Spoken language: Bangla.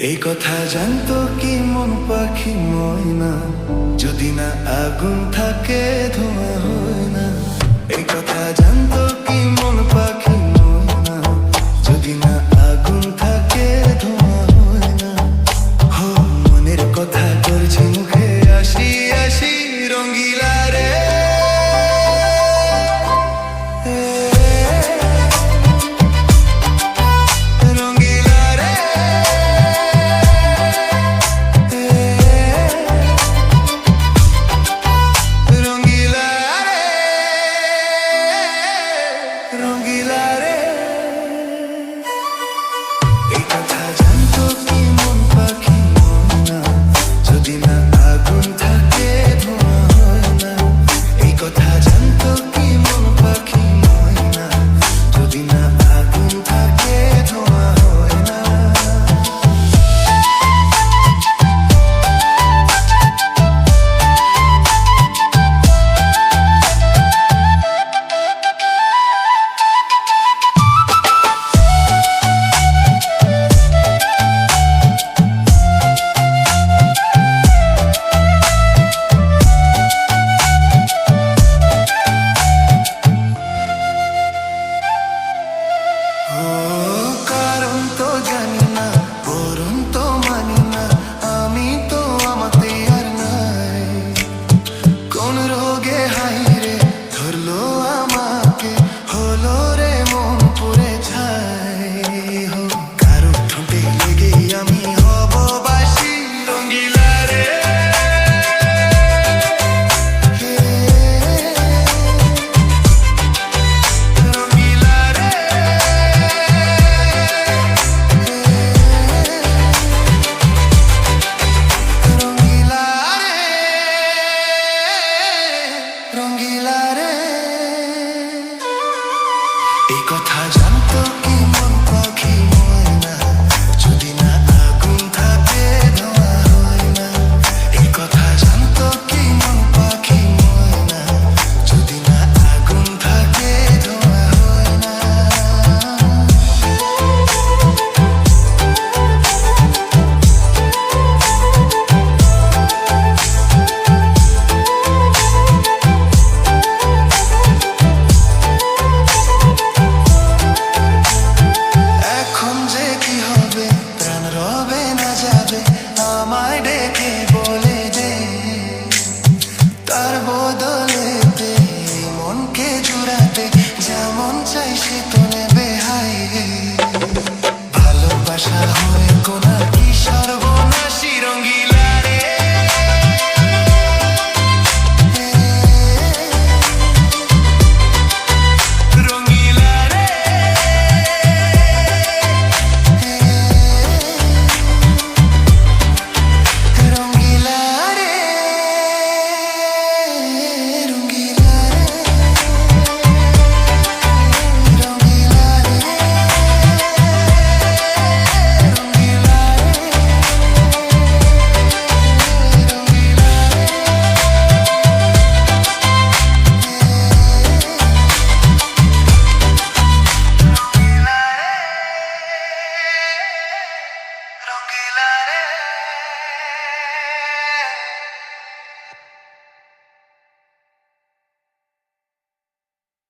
এই কথা জানতো কি মন পাখি ময়না, যদি না আগুন থাকে ধোঁয়া হয় না। এই কথা জানতো কি মন পাখি ময়না, যদি না আগুন থাকে ধোঁয়া হয় না। হো মনের কথা করছি মুখে, আসি আসি রঙ্গিলা রে। এই কথা জানতো কি মন পাখি ময়না, যদি না আগুন থাকে ধোঁয়া হয় না। এই কথা জানতো কি মন পাখি ময়না, যদি না আগুন থাকে ধোঁয়া হয় না। আমায় ডেকে বলে দে, তার বদলেতে মনকে জুড়াতে যেমন চাই সে তো